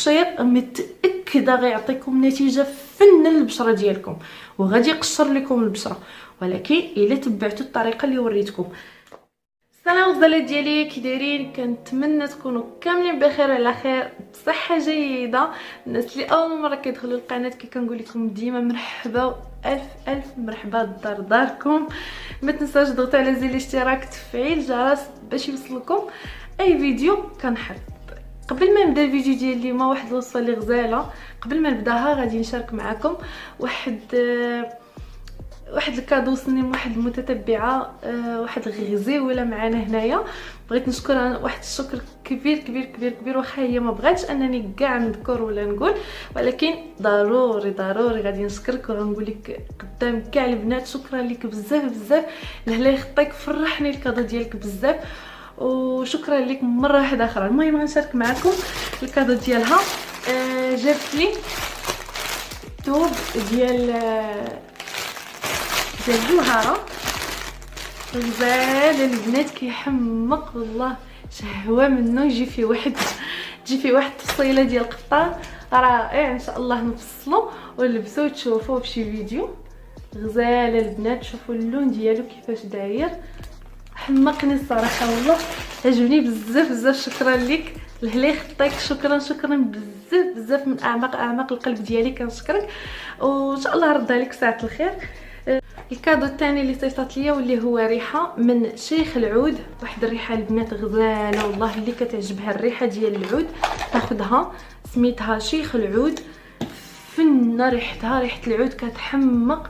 التقشير متاكده غيعطيكم نتيجه فن البشره ديالكم وغادي يقشر لكم البشره، ولكن الا تبعتوا الطريقه اللي وريتكم. السلام غزالات ديالي، كي دايرين؟ كنتمنى تكونوا كاملين بخير وعلى خير بصحه جيده. الناس اللي اول مره كيدخلوا القناه كي كنقول لكم ديما مرحبا، الف مرحبا لدار داركم. ما تنساوش تضغطوا على زر الاشتراك تفعيل الجرس باش يوصلكم اي فيديو كنحط. قبل ما نبدا الفيديو ديال اليوم واحد الوصفه اللي غزاله، قبل ما نبداها غادي نشارك معكم واحد الكادو وصلني من واحد المتتبعه، واحد الغزيوله معنا هنايا. بغيت نشكرها واحد الشكر كبير كبير كبير كبير، واخا هي ما بغاتش انني كاع نذكر ولا نقول، ولكن ضروري غادي نشكرك وغنقول لك قدام كاع البنات شكرا لك بزاف بزاف. الله يخطيك، فرحني الكادو ديالك بزاف وشكرا لك مره واحده اخرى. المهم غنشارك معكم الكادو ديالها. جابت لي توب ديال الجوهره غزال البنات، كيحمق والله، شهوه منه. يجي فيه واحد التفصيله ديال القطار رائع. ان شاء الله نفصلو ونلبسو وتشوفوه في شي فيديو. غزال البنات، شوفوا اللون ديالو كيفاش داير، حمقني الصراحه والله، عجبني بزاف بزاف. شكرا لك، الله يخطيك، شكرا بزاف بزاف من اعماق القلب ديالي كنشكرك، وان شاء الله ردها لك ساعه الخير. الكادو الثاني اللي صيفطت ليا واللي هو ريحه من شيخ العود، واحد الريحه البنات غزاله والله، اللي كتعجبها الريحه ديال العود تاخذها. سميتها شيخ العود، فنه ريحتها، ريحه العود كتحمق،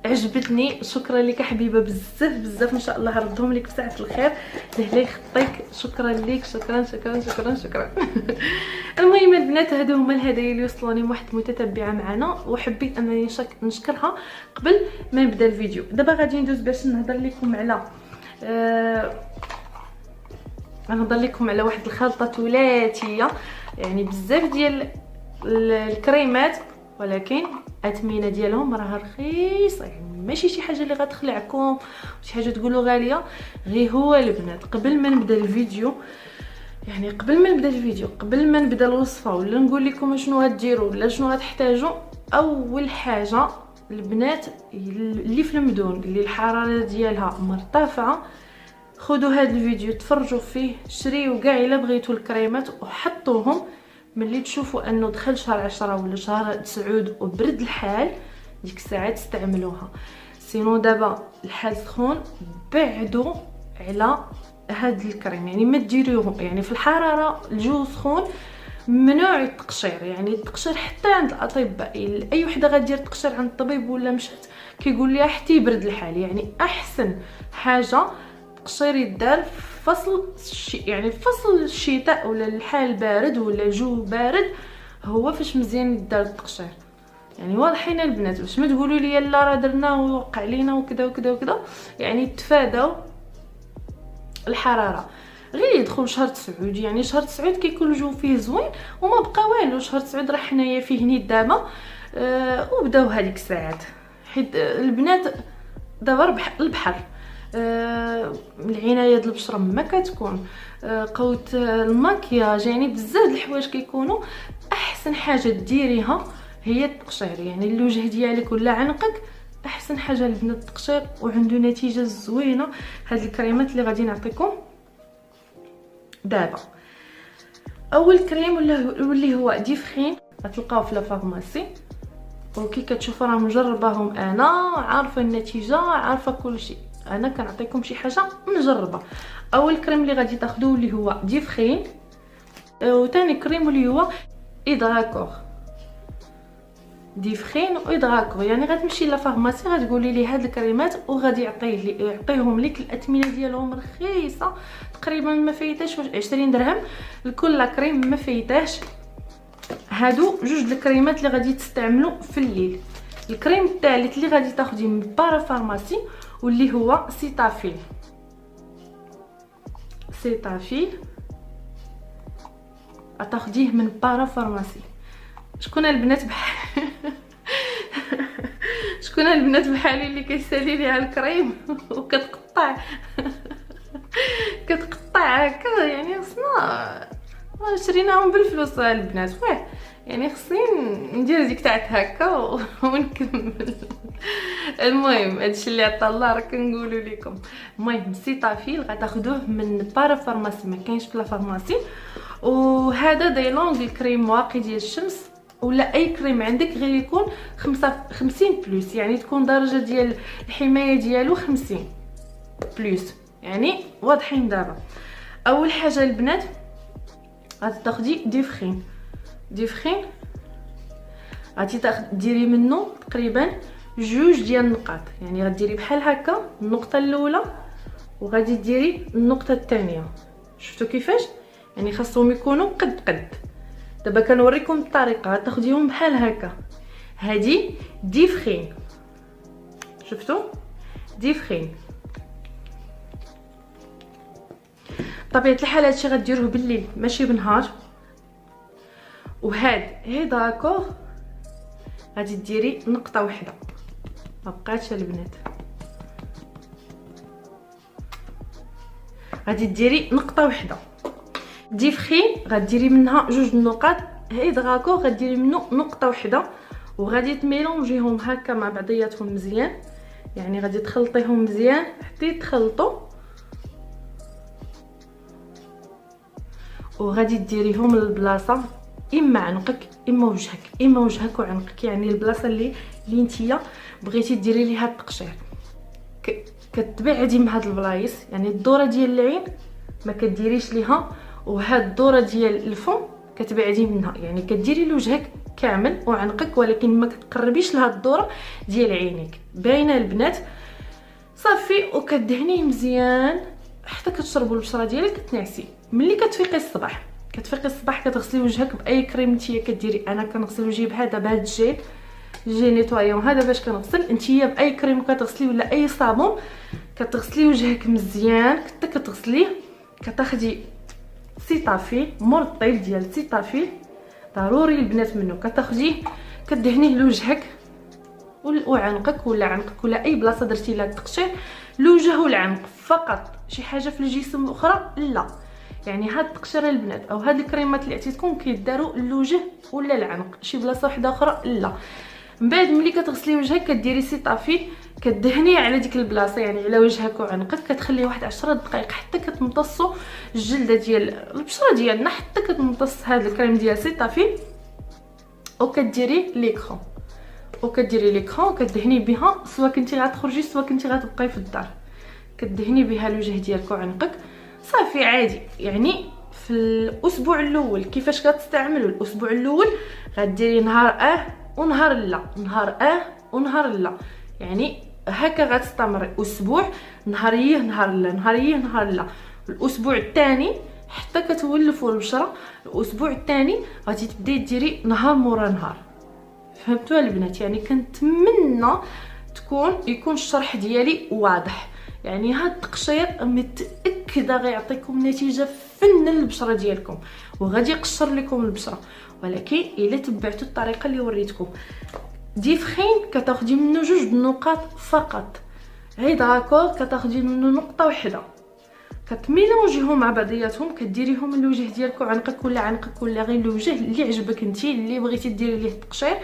عجبتني. شكرا لك حبيبه بزاف بزاف، ان شاء الله ردهم لك بساعه الخير. الله يخطيك، شكرا لك، شكرا. المهم البنات، هادو هما الهدايا اللي وصلوني من واحد المتتبعه معنا، وحبيت انني نشكرها قبل ما نبدا الفيديو. دابا غادي ندوز باش نهضر لكم على واحد الخلطه ثلاثيه، يعني بزاف ديال الكريمات، ولكن الاثمنه ديالهم راها رخيصه، يعني ماشي شي حاجه اللي غتخلعكم، شي حاجه تقولوا غاليه. غير هو البنات، قبل ما نبدا الفيديو، قبل ما نبدا الوصفه ولا نقول لكم شنو غديروا ولا شنو غتحتاجوا، اول حاجه البنات اللي في المدن اللي الحراره ديالها مرتفعه، خذوا هذا الفيديو تفرجوا فيه، شريوا كاع الا بغيتوا الكريمات وحطوهم. ملي تشوفوا انه دخل شهر 10 ولا شهر 9 وبرد الحال، ديك الساعه تستعملوها. سينو دابا الحال سخون، بعدوا على هاد الكريم، يعني ما ديروهم، يعني في الحراره الجو سخون ممنوع التقشير. يعني التقشير حتى عند الاطباء، اي وحده غدير تقشير عند الطبيب ولا مشات كيقول ليها حتى يبرد الحال. يعني احسن حاجه التقشير يدار يعني فصل الشتاء ولا الحال بارد ولا الجو بارد، هو فاش مزيان يدار التقشير. يعني واضحين البنات، باش ما تقولوا لي لا راه درنا ووقع علينا وكذا وكذا وكذا. يعني تفاداو الحراره، غير يدخل شهر 9. يعني شهر 9 كيكون الجو فيه زوين وما بقى والو. شهر 9 راه حنايا فيه نيت دابا، وبداو هذيك الساعات، حيت البنات دابا البحر، العنايه ديال البشره ما كتكون، قوه الماكياج، يعني بزاف د الحوايج كيكونوا. احسن حاجه ديريها هي التقشير، يعني الوجه ديالك ولا عنقك احسن حاجه البنات التقشير، وعنده نتيجه زوينه. هاد الكريمات اللي غادي نعطيكم دابا، اول كريم واللي هو ديفخين، غتلقاوه في لا فارماسي، وكي كتشوفوا راه مجرباهم، انا عارفه النتيجه، عارفه كل شيء، انا كنعطيكم شي حاجه مجربه. اول كريم اللي غادي تاخذوه اللي هو ديفخين، وثاني كريم اللي هو ايدراكور. ديفخين وإدراكور، يعني غتمشي لا فارماسي غتقولي لي هاد الكريمات وغادي يعطيهم لك. الاثمنه ديالهم رخيصه، تقريبا ما فايتاش 20 درهم لكل كريم، ما فايتاش. هادو جوج الكريمات اللي غادي تستعملوا في الليل. الكريم الثالث اللي غادي تاخديه من بارا فارماسي واللي هو سيتافيل. غتاخديه من بارا فارماسي. شكون البنات بحالي اللي كيسالي ليها الكريم وكتقطع هكا، يعني خصنا شريناهم بالفلوس البنات. واه يعني خصني ندير ديك تاع هكا ونكمل. المهم هادشي اللي عطا الله راه كنقولوا لكم. المهم سيتافيل غتاخدوه من بارا فارماسي، ما كاينش في لا فارماسي. وهذا دايلونغ الكريم واقي ديال الشمس ولا اي كريم عندك، غير يكون 50 بلس، يعني تكون درجه ديال الحمايه ديالو 50 بلس، يعني واضحين. دابا اول حاجه البنات غتاخدي ديفخين غادي ديري منه تقريبا 2 ديال النقاط، يعني غديري بحال هكا النقطه الاولى وغادي ديري النقطه الثانيه. شفتوا كيفاش؟ يعني خاصهم يكونوا قد. دابا كنوريكم الطريقه، غتاخديهم بحال هكا. هادي ديفخين، شفتوا ديفخين. طبيعه الحال هادشي غديروه بالليل ماشي بالنهار. وهاد داكوغ غادي ديري نقطه واحده، ما بقاتش البنات، غادي ديري نقطه واحده. ديفخين غديري منها 2 نقاط، داكوغ غديري منه نقطه واحده، وغادي تميلونجيهم هكا مع بعضياتهم مزيان، يعني غادي تخلطيهم مزيان حتى يتخلطوا، وغادي ديريهم للبلاصه اما عنقك اما وجهك وعنقك، يعني البلاصه اللي نتيا بغيتي ديري ليها التقشير. كتبعدي من هاد البلايص، يعني الدوره ديال العين ما كديريش ليها، وهاد الدوره ديال الفم كتبعدي منها، يعني كديري لوجهك كامل وعنقك، ولكن ما كتقربيش لهاد الدوره ديال عينيك. باينه البنات؟ صافي. وكدهنيه مزيان حتى كتشربوا البشره ديالك تنعسي. ملي كتفيقي الصباح كتغسلي وجهك باي كريم نتيا كديري. انا كنغسل وجهي بهذا الجيل نيتوايون هذا باش كنغسل. نتيا باي كريم كتغسلي ولا اي صابون كتغسلي وجهك مزيان حتى كتغسليه. كتاخدي سيتافيل، مرطب ديال سيتافيل ضروري البنات منه، كتاخديه كدهنيه لوجهك وعنقك ولا اي بلاصه درتي لها التقشير، لوجه والعنق فقط. شي حاجه في الجسم اخرى لا. يعني هاد التقشير البنات او هاد الكريمات اللي عطيتكم كيداروا اللوجه ولا العنق، شي بلاصه واحده اخرى لا. من بعد ملي كتغسلي وجهك كديري سيتافيل كدهنيه على ديك البلاصه، يعني على وجهك وعنقك، كتخليه واحد 10 دقائق حتى كتمتصوا الجلده ديال البشره ديالنا، حتى كتمتص هذا الكريم ديال سيتافيل. وكديري ليكرون وكدهني بها، سواء كنتي غتخرجي سواء كنتي غتبقاي في الدار، كدهني بها الوجه ديالك وعنقك. صافي عادي. يعني في الاسبوع الاول كيفاش كتستعملوا؟ الاسبوع الاول غديري نهار ونهار لا، ونهار لا، يعني هكا غتستمر اسبوع، نهار نهار لا. الاسبوع الثاني حتى كتولفوا البشره، الاسبوع الثاني غادي تبداي ديري نهار مورا نهار. فهمتوا البنات؟ يعني كنتمنى يكون الشرح ديالي واضح. يعني هاد التقشير متاكده غيعطيكم نتيجه فن البشره ديالكم وغادي يقشر لكم البشره، ولكن الا تبعتوا الطريقه اللي وريتكم. ديفخين كتاخدي منه 2 نقاط فقط، داكور كتاخدي منه نقطه واحده، كتميلونجيهم مع بعضياتهم، كديريهم الوجه ديالك وعنقك ولا عنقك ولا غير الوجه اللي عجبك انتي اللي بغيتي ديري ليه التقشير.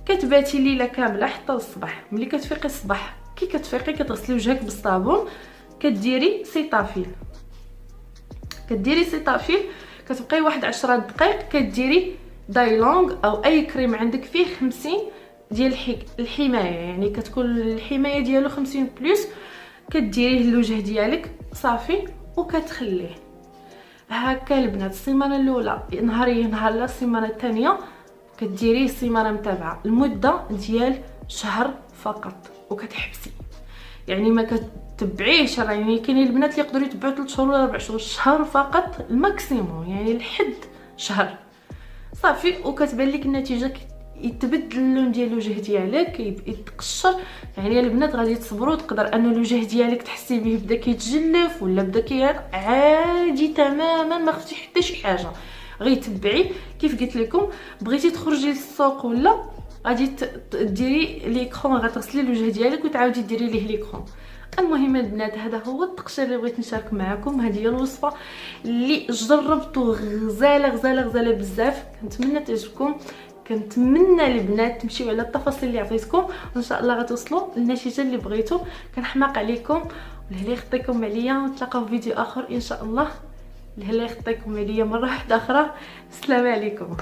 كتباتي ليله كامله حتى الصباح. ملي كتفيقي الصباح كي كتفيقي كتغسلي وجهك بالصابون، كديري سيتافيل كتبقاي واحد 10 دقائق، كديري دايلونغ او اي كريم عندك فيه 50 ديال الحمايه، يعني كتكون الحمايه ديالو 50 بلس، كديريه للوجه ديالك صافي وكتخليه هكا البنات. السيمانه الاولى نهار لا، السيمانه الثانيه كديريه السيمانه متابعه المده ديال شهر فقط وكتحبسي. يعني ما كتبعيش، يعني كاينين البنات اللي يقدروا يتبعوا 3 شهور ولا 4 شهور، شهر فقط الماكسيموم، يعني لحد شهر صافي. وكتبان لك النتيجه، يتبدل اللون ديال الوجه ديالك، يتقشر. يعني البنات غادي تصبروا، تقدر ان الوجه ديالك تحسي به بدا كيتجلف ولا بدا عادي تماما، ما خفتي حتى شي حاجه. غير تبعي كيف قلت لكم. بغيتي تخرجي للسوق ولا غادي ديري ليكرون، غتغسلي الوجه ديالك وتعاودي ديري ليه ليكرون. المهم البنات هذا هو الطقشه اللي بغيت نشارك معكم. هذه هي الوصفه اللي جربتو غزاله غزاله غزاله بزاف، كنتمنى تعجبكم. كنتمنى البنات تمشيو على التفاصيل اللي عطيتكم، وان شاء الله غتوصلوا للنتيجه اللي بغيتو. كنحماق عليكم، والهلا يخطيكم عليا، ونتلاقاو في فيديو اخر ان شاء الله. الهلا يخطيكم عليا مره واحده اخرى. السلام عليكم.